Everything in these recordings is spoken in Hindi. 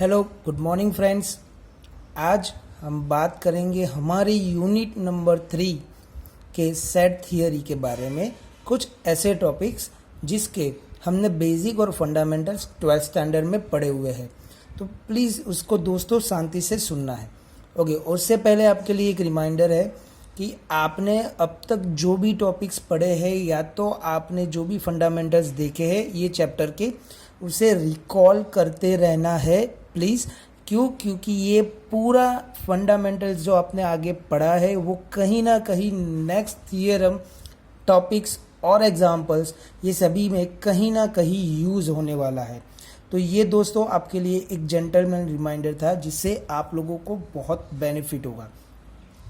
Hello good morning friends. आज हम बात करेंगे हमारे यूनिट नंबर 3 के सेट थियरी के बारे में। कुछ ऐसे टॉपिक्स जिसके हमने बेसिक और फंडामेंटल्स 12th स्टैंडर्ड में पढ़े हुए हैं, तो प्लीज़ उसको दोस्तों शांति से सुनना है। ओके, उससे पहले आपके लिए एक रिमाइंडर है कि आपने अब तक जो भी टॉपिक्स पढ़े हैं या तो आपने जो भी फंडामेंटल्स देखे हैं ये चैप्टर के, उसे रिकॉल करते रहना है प्लीज़। क्योंकि ये पूरा फंडामेंटल्स जो आपने आगे पढ़ा है वो कहीं ना कहीं नेक्स्ट थियरम टॉपिक्स और एग्जाम्पल्स ये सभी में कहीं ना कहीं यूज़ होने वाला है। तो ये दोस्तों आपके लिए एक जेंटलमैन रिमाइंडर था जिससे आप लोगों को बहुत बेनिफिट होगा।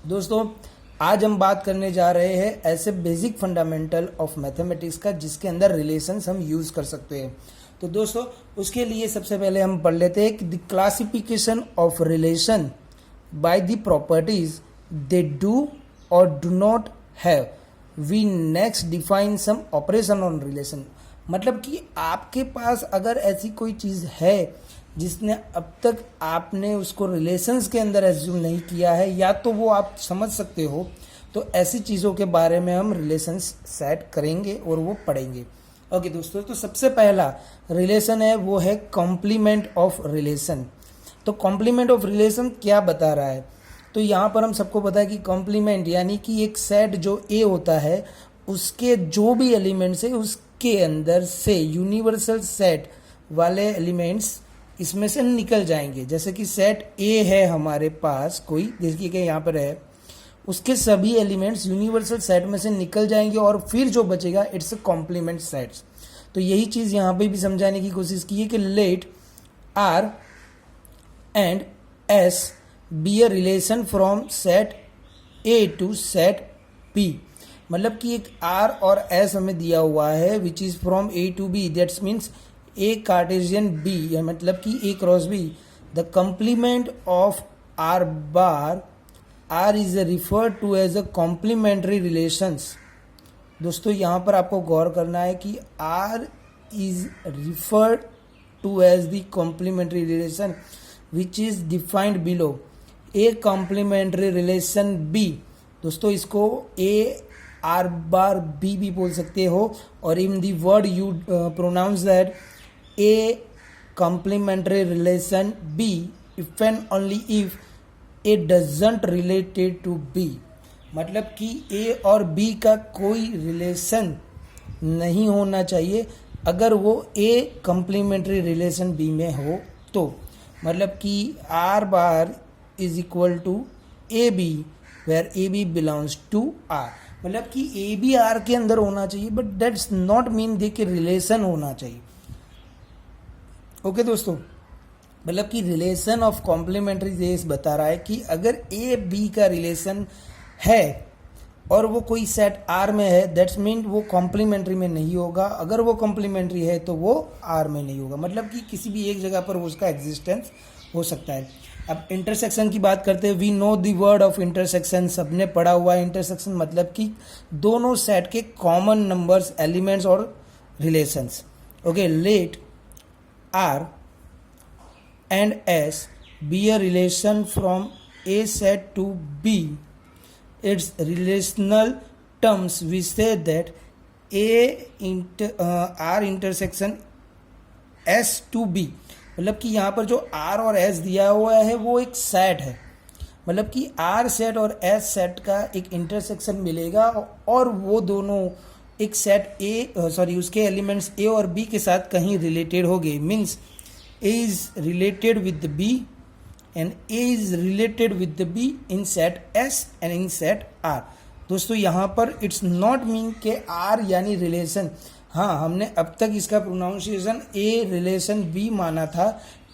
दोस्तों आज हम बात करने जा रहे हैं ऐसे बेसिक फंडामेंटल ऑफ मैथमेटिक्स का जिसके अंदर रिलेशंस हम यूज़ कर सकते हैं। तो दोस्तों उसके लिए सबसे पहले हम पढ़ लेते हैं कि the classification of relation by the properties they do और do not have. We next define some operation on relation. मतलब कि आपके पास अगर ऐसी कोई चीज़ है जिसने अब तक आपने उसको रिलेशंस के अंदर एज्यूम नहीं किया है या तो वो आप समझ सकते हो, तो ऐसी चीज़ों के बारे में हम रिलेशंस सेट करेंगे और वो पढ़ेंगे। ओके दोस्तों, तो सबसे पहला रिलेशन है वो है कॉम्प्लीमेंट ऑफ रिलेशन। तो कॉम्प्लीमेंट ऑफ रिलेशन क्या बता रहा है? तो यहाँ पर हम सबको पता है कि कॉम्प्लीमेंट यानी कि एक सेट जो ए होता है उसके जो भी एलिमेंट्स है उसके अंदर से यूनिवर्सल सेट वाले एलिमेंट्स इसमें से निकल जाएंगे। जैसे कि सेट ए है हमारे पास कोई, देखिए कि यहाँ पर है, उसके सभी एलिमेंट्स यूनिवर्सल सेट में से निकल जाएंगे और फिर जो बचेगा इट्स कॉम्प्लीमेंट सेट्स। तो यही चीज़ यहाँ पे भी समझाने की कोशिश की है कि let R and S be a relation from set A to set B. मतलब कि एक आर और एस हमें दिया हुआ है which is from A to B, that's means A Cartesian B, मतलब कि A cross B. The complement of R bar R is referred to as a complementary relations। दोस्तों यहाँ पर आपको गौर करना है कि R is referred to as the complementary relation which is defined below। A complementary relation B, दोस्तों इसको A R bar B भी बोल सकते हो, और in the word you pronounce that A complementary relation B if and only if A doesn't related to B. मतलब कि ए और बी का कोई रिलेशन नहीं होना चाहिए अगर वो ए कंप्लीमेंट्री रिलेशन बी में हो तो। मतलब कि R bar is equal to A B where A B belongs to R. मतलब कि ए बी आर के अंदर होना चाहिए but that's not mean they के रिलेशन होना चाहिए। ओके दोस्तों, मतलब कि रिलेशन ऑफ कॉम्प्लीमेंट्री रेस बता रहा है कि अगर ए बी का रिलेशन है और वो कोई सेट आर में है, दैट्स मीन वो कॉम्प्लीमेंट्री में नहीं होगा। अगर वो कॉम्प्लीमेंट्री है तो वो आर में नहीं होगा। मतलब कि किसी भी एक जगह पर उसका एग्जिस्टेंस हो सकता है। अब इंटरसेक्शन की बात करते हैं। We know the word of intersection, सबने पढ़ा हुआ है। इंटरसेक्शन मतलब कि दोनों सेट के कॉमन नंबर्स, एलिमेंट्स और relations. Okay, let R and S be a relation from A set to B. Its relational terms we say that R intersection S to B। मतलब कि यहाँ पर जो R और S दिया हुआ है वो एक सेट है। मतलब कि R सेट और S सेट का एक इंटरसेक्शन मिलेगा और वो दोनों एक सेट उसके एलिमेंट्स A और B के साथ कहीं रिलेटेड हो गए। Means A is related with the B and A is related with the B in set S and in set R। दोस्तों यहाँ पर इट्स नॉट मीन के R यानी रिलेशन, हाँ हमने अब तक इसका प्रोनाउंसिएशन A रिलेशन B माना था।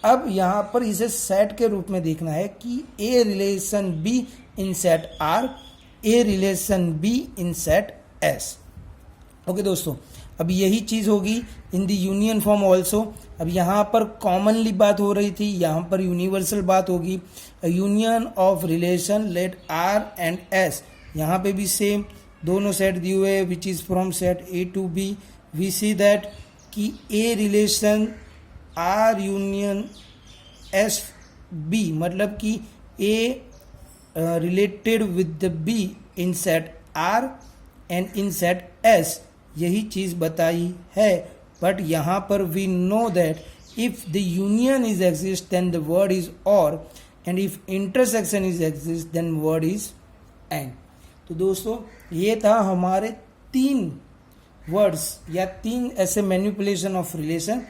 अब यहाँ पर इसे सेट के रूप में देखना है कि A relation B in set R, A relation B in set S। Okay दोस्तों, अब यही चीज़ होगी in the union form also. अब यहाँ पर कॉमनली बात हो रही थी, यहाँ पर यूनिवर्सल बात होगी। Union of relation let R and S, यहाँ पे भी सेम दोनों सेट दिए हुए which is from set A to B. We see that कि A relation R union S B, मतलब कि A related with the B in set R and in set S, यही चीज बताई है. बट यहाँ पर we know that if the union is exist then the word is और, and if intersection is exist then word is end. तो दोस्तों ये था हमारे 3 वर्ड्स या 3 ऐसे मैनिपुलेशन ऑफ रिलेशन.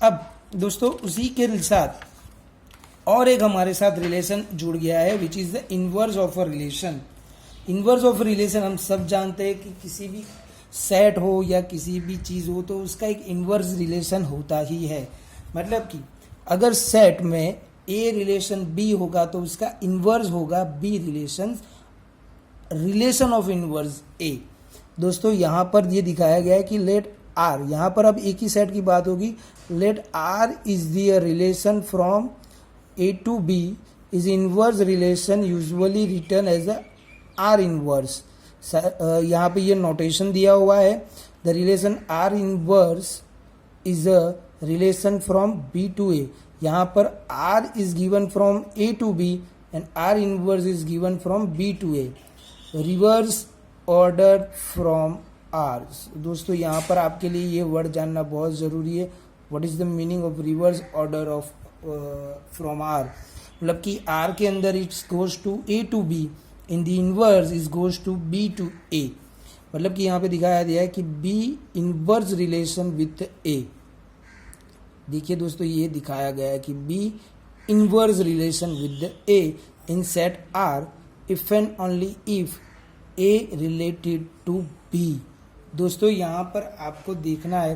अब दोस्तों उसी के साथ और एक हमारे साथ रिलेशन जुड़ गया है which is the inverse of a relation. Inverse of relation हम सब जानते हैं कि किसी भी सेट हो या किसी भी चीज हो तो उसका एक इनवर्स रिलेशन होता ही है. मतलब कि अगर सेट में ए रिलेशन बी होगा तो उसका इनवर्स होगा बी रिलेशन ऑफ इनवर्स ए. दोस्तों यहाँ पर ये दिखाया गया है कि लेट आर, यहाँ पर अब एक ही सेट की बात होगी. Let R is the relation from A to B is inverse relation usually written as a R inverse. यहाँ पे ये नोटेशन दिया हुआ है. The relation R inverse is a relation from B to A. यहाँ पर R is given from A to B and R inverse is given from B to A. Reverse order from R. दोस्तों यहाँ पर आपके लिए ये वर्ड जानना बहुत ज़रूरी है. What is the meaning of reverse order of from R. मतलब कि आर के अंदर it's goes to A to B, in the inverse is goes to B to A. मतलब कि यहाँ पे दिखाया गया है कि B inverse relation with A. देखिए दोस्तों ये दिखाया गया है कि B inverse relation with A in set R if and only if A related to B. दोस्तों यहाँ पर आपको देखना है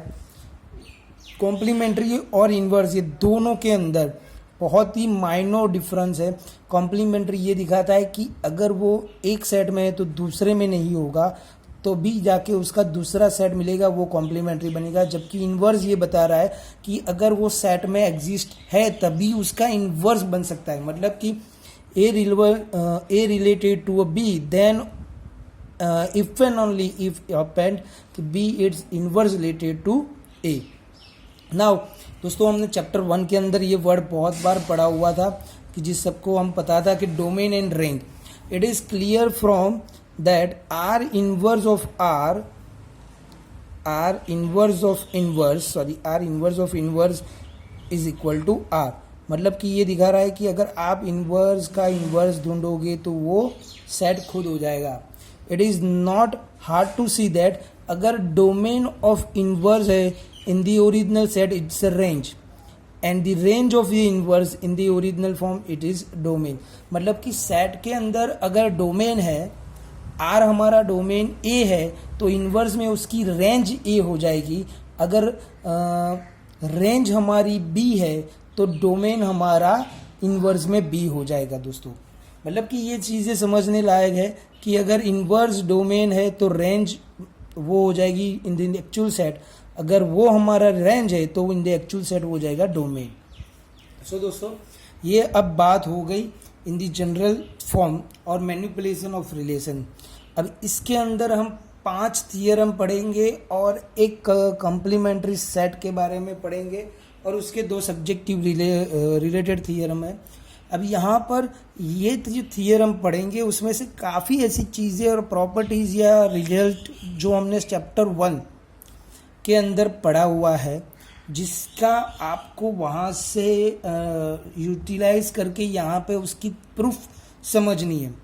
कॉम्प्लीमेंट्री और इनवर्स ये दोनों के अंदर बहुत ही माइनर डिफरेंस है. कॉम्प्लीमेंट्री ये दिखाता है कि अगर वो एक सेट में है तो दूसरे में नहीं होगा, तो भी जाके उसका दूसरा सेट मिलेगा, वो कॉम्प्लीमेंट्री बनेगा. जबकि इनवर्स ये बता रहा है कि अगर वो सेट में एग्जिस्ट है तभी उसका इनवर्स बन सकता है. मतलब कि A related to a B then if and only if append B it's inverse related to A. Now दोस्तों हमने चैप्टर 1 के अंदर ये वर्ड बहुत बार पढ़ा हुआ था कि जिस सबको हम पता था कि domain and range. It is clear from that R inverse of inverse is equal to R. मतलब कि ये दिखा रहा है कि अगर आप इनवर्स का इनवर्स ढूंढोगे तो वो सेट खुद हो जाएगा. It is not hard to see that अगर डोमेन ऑफ इनवर्स है in the original set it's a range and the range of the inverse in the original form it is domain. मतलब कि सेट के अंदर अगर डोमेन है, आर हमारा डोमेन ए है तो इनवर्स में उसकी रेंज ए हो जाएगी. अगर रेंज हमारी बी है तो डोमेन हमारा इनवर्स में बी हो जाएगा. दोस्तों मतलब कि ये चीज़ें समझने लायक है कि अगर इनवर्स डोमेन है तो रेंज वो हो जाएगी इन द एक्चुअल सेट, अगर वो हमारा रेंज है तो इन द एक्चुअल सेट हो जाएगा डोमेन. सो दोस्तों ये अब बात हो गई इन द जनरल फॉर्म और मैनिपुलेशन ऑफ रिलेशन. अब इसके अंदर हम 5 थियरम पढ़ेंगे और एक कॉम्प्लीमेंट्री सेट के बारे में पढ़ेंगे और उसके 2 सब्जेक्टिव रिलेटेड थियरम है. अब यहाँ पर ये जो थियरम पढ़ेंगे उसमें से काफ़ी ऐसी चीज़ें और प्रॉपर्टीज़ या रिजल्ट जो हमने चैप्टर 1 के अंदर पढ़ा हुआ है जिसका आपको वहाँ से यूटिलाइज करके यहाँ पे उसकी प्रूफ समझनी है.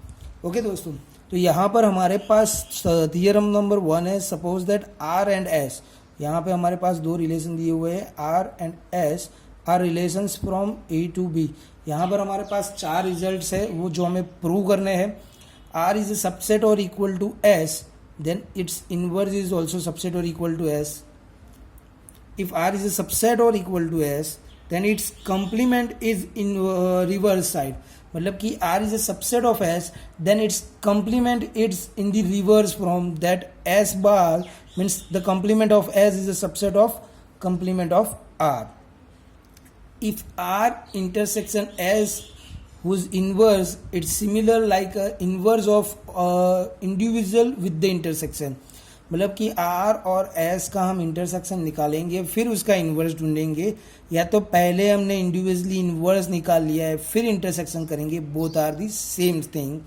ओके दोस्तों, तो यहाँ पर हमारे पास थियरम नंबर 1 है. Suppose that R and S. यहाँ पे हमारे पास 2 रिलेशन दिए हुए हैं. R and S are relations from A to B. यहाँ पर हमारे पास 4 रिजल्ट्स है वो जो हमें प्रूव करने हैं. आर इज अ सबसेट और equal to S then its inverse is also subset or equal to S. If R is a subset or equal to S, then its complement is in reverse side. मतलब कि R is a subset of S, then its complement is in the reverse from that S bar means the complement of S is a subset of complement of R. If R intersection S whose inverse it's similar like a inverse of individual with the intersection. मतलब कि आर और एस का हम इंटरसेक्शन निकालेंगे फिर उसका इन्वर्स ढूंढेंगे, या तो पहले हमने इंडिविजुअली इन्वर्स निकाल लिया है फिर इंटरसेक्शन करेंगे, both are the same thing.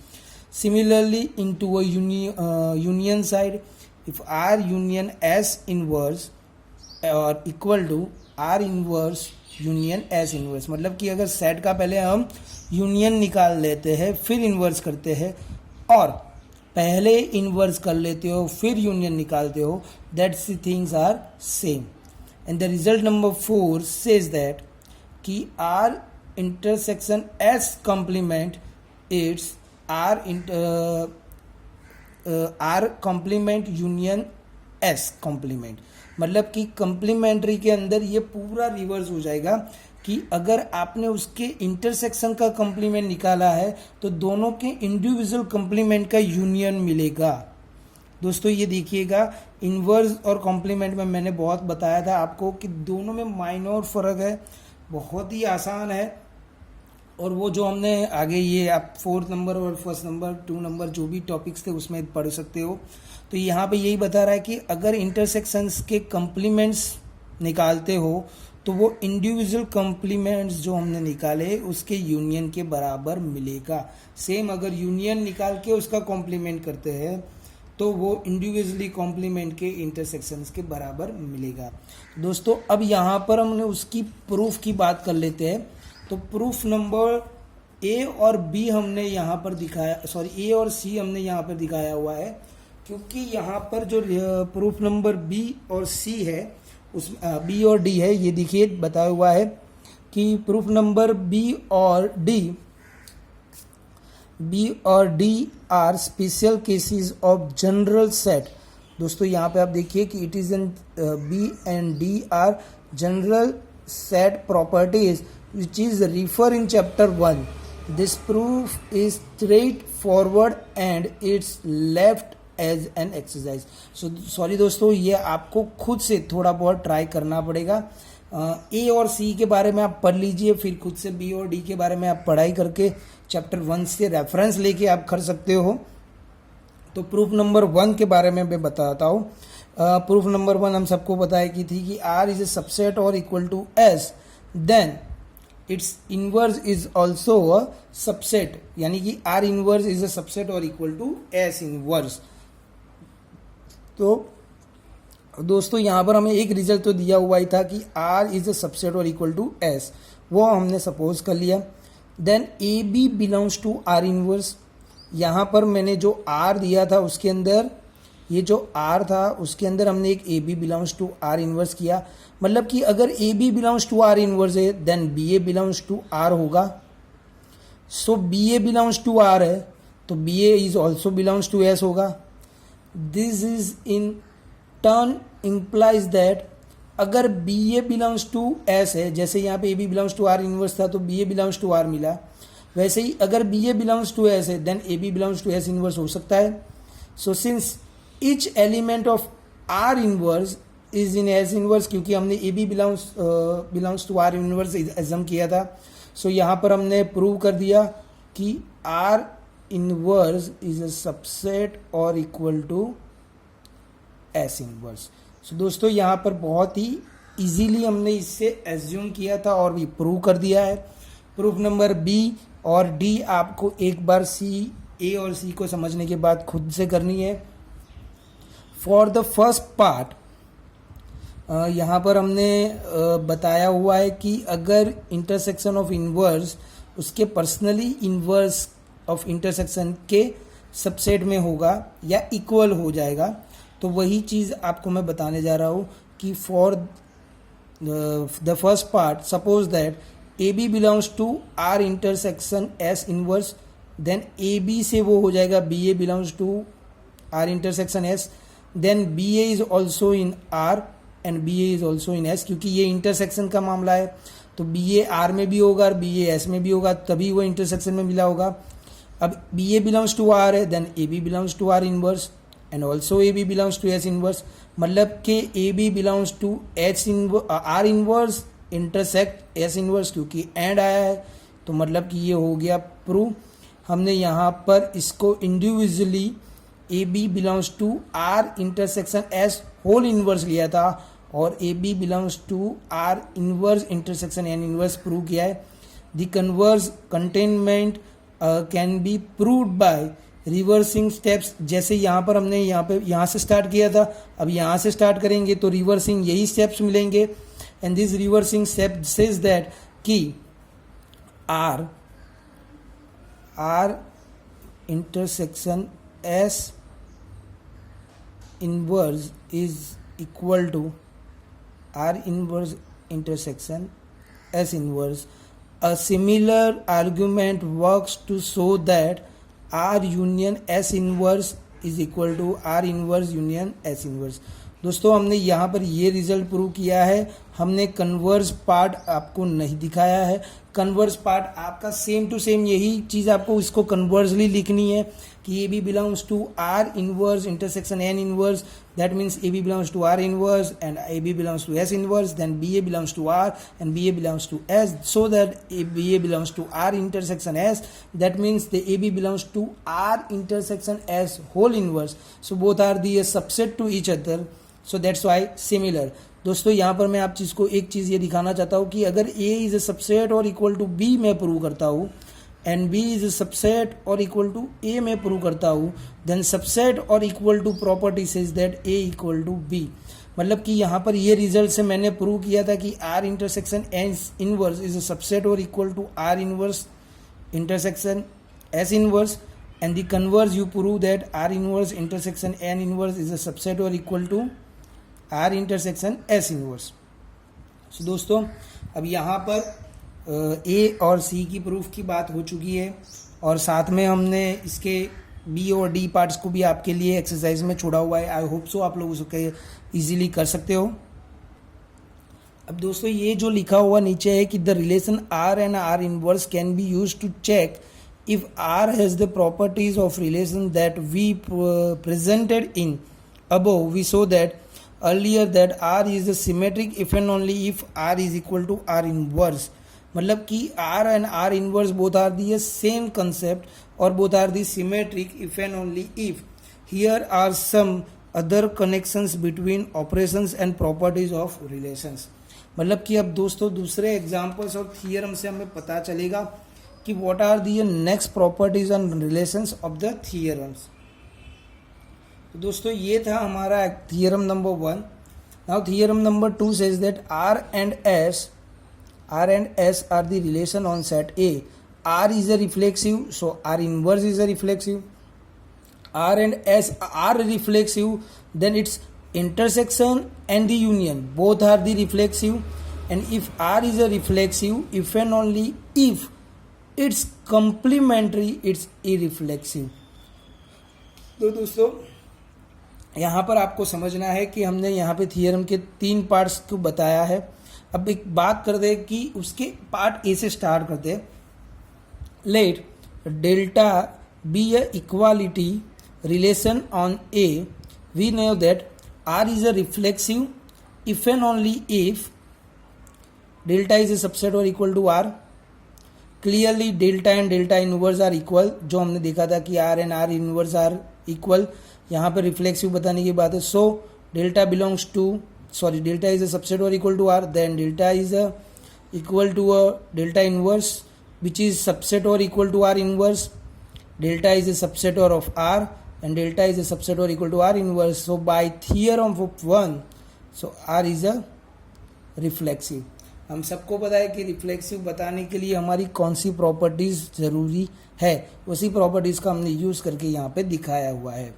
Similarly, into a union side, if R union S inverse or equal to R inverse union S inverse, मतलब कि अगर सेट का पहले हम यूनियन निकाल लेते हैं फिर इन्वर्स करते हैं और पहले इन्वर्स कर लेते हो फिर यूनियन निकालते हो, that's the things are same. And the result number 4 says that कि R intersection S complement it's R complement union S complement, मतलब कि कॉम्प्लीमेंट्री के अंदर ये पूरा रिवर्स हो जाएगा कि अगर आपने उसके इंटरसेक्शन का कॉम्प्लीमेंट निकाला है तो दोनों के इंडिविजुअल कॉम्प्लीमेंट का यूनियन मिलेगा. दोस्तों ये देखिएगा, इन्वर्स और कॉम्प्लीमेंट में मैंने बहुत बताया था आपको कि दोनों में माइनर फ़र्क है, बहुत ही आसान है. और वो जो हमने आगे ये आप 4th नंबर और 1st नंबर 2 नंबर जो भी टॉपिक्स थे उसमें पढ़ सकते हो. तो यहाँ पे यही बता रहा है कि अगर इंटरसेक्शंस के कॉम्प्लीमेंट्स निकालते हो तो वो इंडिविजुअल कॉम्प्लीमेंट्स जो हमने निकाले उसके यूनियन के बराबर मिलेगा. सेम अगर यूनियन निकाल के उसका कॉम्प्लीमेंट करते हैं तो वो इंडिविजुअली कॉम्प्लीमेंट के इंटरसेक्शंस के बराबर मिलेगा. दोस्तों अब यहाँ पर हमने उसकी प्रूफ की बात कर लेते हैं. तो प्रूफ नंबर ए और बी हमने यहाँ पर दिखाया, ए और सी हमने यहाँ पर दिखाया हुआ है, क्योंकि यहाँ पर जो प्रूफ नंबर बी और सी है उस बी और डी है, ये देखिए बताया हुआ है कि प्रूफ नंबर बी और D are special cases of general set. दोस्तों यहाँ पे आप देखिए कि it is in B and D are general set properties which is refer in chapter 1. This proof is straightforward and it's left as an exercise. So sorry दोस्तों, ये आपको खुद से थोड़ा बहुत ट्राई करना पड़ेगा. ए और सी के बारे में आप पढ़ लीजिए, फिर खुद से बी और डी के बारे में आप पढ़ाई करके चैप्टर 1 से रेफरेंस लेके आप कर सकते हो. तो प्रूफ नंबर 1 के बारे में मैं बताता हूँ. प्रूफ नंबर 1 हम सबको बताया की थी कि R इज ए सबसेट और equal to S, then its inverse is also a subset, यानी कि R inverse is a subset और इक्वल टू S इनवर्स. तो दोस्तों यहाँ पर हमें एक रिजल्ट तो दिया हुआ ही था कि R इज अ सबसेट और इक्वल टू S, वो हमने सपोज कर लिया. Then A B belongs to R inverse. यहाँ पर मैंने जो R दिया था उसके अंदर, ये जो R था उसके अंदर हमने एक A B belongs to R inverse किया. मतलब कि अगर A B belongs to R inverse है then B A belongs to R होगा. So B A belongs to R है तो B A is also belongs to S होगा. This is in turn implies that अगर B A belongs to S है, जैसे यहाँ पे A B belongs to R inverse था तो B A belongs to R मिला, वैसे ही अगर B A belongs to S है then A B belongs to S inverse हो सकता है. So since each element of R inverse is in S inverse, क्योंकि हमने A B belongs to R inverse assume किया था. सो यहाँ पर हमने प्रूव कर दिया कि R inverse is a subset और equal to S inverse. So दोस्तों यहाँ पर बहुत ही इजीली हमने इससे एज्यूम किया था और भी प्रूव कर दिया है. प्रूफ नंबर बी और डी आपको एक बार ए और सी को समझने के बाद खुद से करनी है. फॉर द फर्स्ट पार्ट यहाँ पर हमने बताया हुआ है कि अगर इंटरसेक्शन ऑफ इनवर्स उसके पर्सनली इनवर्स ऑफ इंटरसेक्शन के सबसेट में होगा या इक्वल हो जाएगा, तो वही चीज़ आपको मैं बताने जा रहा हूँ कि for the first part suppose that A B belongs to R intersection S inverse, then A B से वो हो जाएगा B A belongs to R intersection S, then B A is also in R and B A is also in S, क्योंकि ये इंटरसेक्शन का मामला है तो बी ए R में भी होगा और बी ए S में भी होगा, तभी वो इंटरसेक्शन में मिला होगा. अब B A belongs to R है then A B belongs to R inverse and also A B belongs to S inverse, मतलब कि A B belongs to R inverse intersect S inverse, क्योंकि एंड आया है तो मतलब कि ये हो गया प्रूव. हमने यहाँ पर इसको individually A B belongs to R intersection S whole inverse लिया था और A B belongs to R inverse intersection N inverse prove किया है. The converse containment can be proved by reversing steps. जैसे यहाँ पर हमने यहाँ से स्टार्ट किया था, अब यहाँ से स्टार्ट करेंगे तो रिवर्सिंग यही स्टेप्स मिलेंगे. And this reversing step says that कि R intersection S inverse is equal to R inverse intersection S inverse. A similar argument works to show that R union S inverse is equal to R inverse union S inverse. दोस्तों हमने यहाँ पर ये रिजल्ट प्रूव किया है. हमने कन्वर्स पार्ट आपको नहीं दिखाया है. कन्वर्स पार्ट आपका सेम टू सेम यही चीज़ आपको इसको कन्वर्सली लिखनी है कि A B belongs to R inverse intersection N inverse. That means A B belongs to R inverse and A B belongs to S inverse. Then B A belongs to R and B A belongs to S. So that A B A belongs to R intersection S. That means the A B belongs to R intersection S whole inverse. So both are the subset to each other. So that's why similar. दोस्तों यहाँ पर मैं आप चीज़ को एक चीज़ ये दिखाना चाहता हूँ कि अगर A इज ए सबसेट और इक्वल टू B मैं प्रूव करता हूँ and B is a subset और इक्वल टू A मैं प्रूव करता हूँ, देन सबसेट और equal to property says that A equal to B. मतलब कि यहाँ पर ये रिजल्ट से मैंने प्रूव किया था कि R intersection S inverse is a subset और equal to R inverse intersection S inverse. And the converse you prove that R inverse intersection N inverse is a subset और equal to R intersection S inverse. So दोस्तों अब यहाँ पर ए और सी की प्रूफ की बात हो चुकी है और साथ में हमने इसके बी और डी पार्ट्स को भी आपके लिए एक्सरसाइज में छोड़ा हुआ है. आई होप सो आप लोग उसके इजीली कर सकते हो. अब दोस्तों ये जो लिखा हुआ नीचे है कि the relation R and R inverse can be use to check if R has the properties of relation that we presented in above. We saw that earlier that R is a symmetric if and only if R is equal to R inverse. मतलब कि R and R inverse both are the same concept or both are the symmetric if and only if. Here are some other connections between operations and properties of relations. मतलब कि अब दोस्तों दूसरे एग्जाम्पल्स और थियरम से हमें पता चलेगा कि what are the next properties and relations of the theorems. तो दोस्तों ये था हमारा theorem number 1. Now theorem number 2 says that R and S are the relation on set A. R is a reflexive, so R inverse is a reflexive. R and S are reflexive, then its intersection and the union both are the reflexive. And if R is a reflexive, if and only if it's complementary, it's irreflexive. तो दोस्तों यहाँ पर आपको समझना है कि हमने यहाँ पे थियरम के 3 पार्ट्स को बताया है. अब एक बात करते हैं कि उसके पार्ट ए से स्टार्ट करते हैं. Let delta be A equality relation on A. We know that R is a reflexive if and only if delta is a subset और equal to R. Clearly delta and delta inverse are equal, जो हमने देखा था कि R and R inverse are equal. यहाँ पर रिफ्लेक्सिव बताने की बात है. So delta belongs to delta is a subset और equal to R. Then delta is a equal to a delta inverse which is subset और equal to R inverse. Delta is a subset और of R and delta is a subset और equal to R inverse. So by theorem of 1 so R is a reflexive. हम सबको पता है कि रिफ्लेक्सिव बताने के लिए हमारी कौन सी प्रॉपर्टीज जरूरी है, उसी प्रॉपर्टीज का हमने यूज करके यहाँ पे दिखाया हुआ है.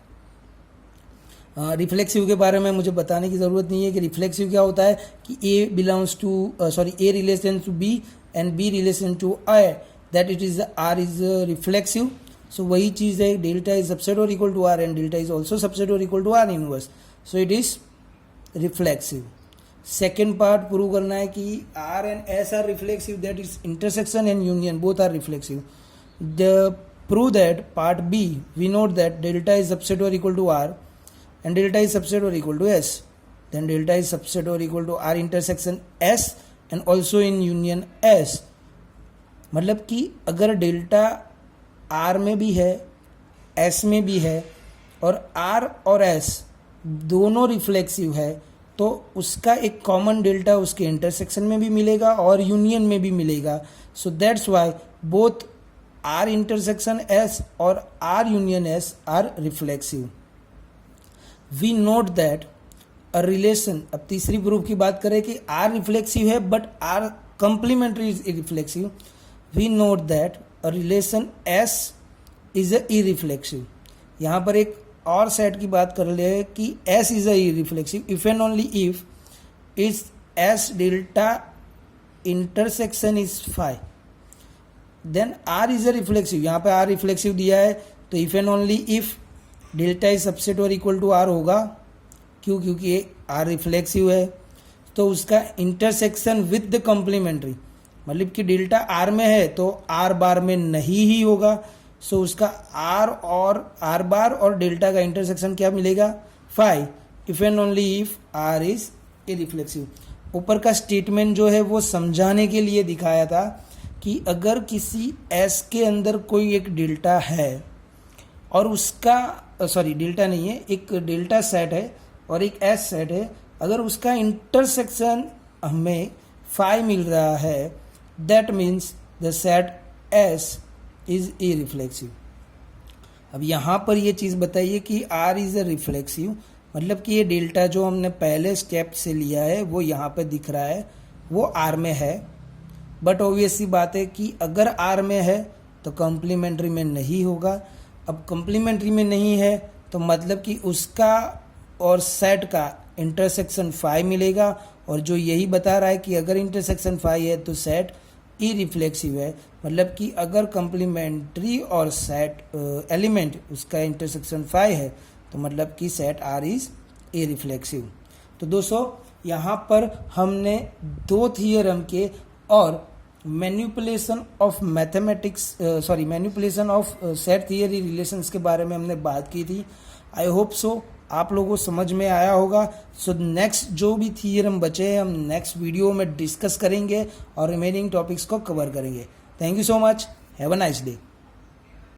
रिफ्लेक्सिव के बारे में मुझे बताने की ज़रूरत नहीं है कि रिफ्लेक्सिव क्या होता है कि A belongs to A relation to B and B relation to I, that it is R is reflexive. So वही चीज़ है, डेल्टा इज सबसेट और equal to R and delta is also subset और equal to R inverse. So it is reflexive. Second part prove करना है कि R and S are reflexive, that is intersection and union both are reflexive. The prove that part B we note that delta is subset और equal to R and delta is subset or equal to S. Then delta is subset or equal to R intersection S and also in union S. मतलब कि अगर डेल्टा R में भी है, S में भी है और R और S दोनों रिफ्लेक्सिव है तो उसका एक कॉमन डेल्टा उसके इंटरसेक्शन में भी मिलेगा और यूनियन में भी मिलेगा. So that's why both R intersection S और R union S are reflexive. We note that a relation, अब तीसरी प्रूफ की बात करें कि R रिफ्लेक्सिव है but R complementary is reflexive. We note that a relation S is a irreflexive. यहाँ पर एक और सेट की बात कर ले कि S is a irreflexive if and only if is S delta intersection is phi. Then R is a reflexive. यहाँ पे R रिफ्लेक्सिव दिया है तो if and only if delta is subset और इक्वल टू R होगा. क्यों? क्योंकि ये R रिफ्लेक्सिव है तो उसका इंटरसेक्शन विद द कॉम्प्लीमेंट्री, मतलब कि डेल्टा R में है तो R बार में नहीं ही होगा. सो उसका R बार और डेल्टा का इंटरसेक्शन क्या मिलेगा? Phi. If and only if R is irreflexive. ऊपर का स्टेटमेंट जो है वो समझाने के लिए दिखाया था कि अगर किसी S के अंदर कोई एक डेल्टा है और उसका डेल्टा नहीं है, एक डेल्टा सेट है और एक S सेट है, अगर उसका इंटरसेक्शन हमें फाई मिल रहा है that means the set S is irreflexive. अब यहाँ पर ये चीज़ बताइए कि R इज अ रिफ्लेक्सिव, मतलब कि ये डेल्टा जो हमने पहले स्टेप से लिया है वो यहाँ पे दिख रहा है वो R में है. बट ऑब्वियस सी बात है कि अगर R में है तो कॉम्प्लीमेंट्री में नहीं होगा. अब कॉम्प्लीमेंट्री में नहीं है तो मतलब कि उसका और सेट का इंटरसेक्शन फाई मिलेगा, और जो यही बता रहा है कि अगर इंटरसेक्शन फाई है तो सेट इरिफ्लेक्सिव है. मतलब कि अगर कॉम्प्लीमेंट्री और सेट एलिमेंट उसका इंटरसेक्शन फाई है तो मतलब कि सेट R इज इरिफ्लेक्सिव. तो दोस्तों यहाँ पर हमने दो थियरम के और manipulation of set theory relations के बारे में हमने बात की थी. आई होप सो आप लोगों को समझ में आया होगा. सो नेक्स्ट जो भी थियरम बचे हैं हम नेक्स्ट वीडियो में डिस्कस करेंगे और रिमेनिंग टॉपिक्स को कवर करेंगे. Thank you so much. Have a nice day.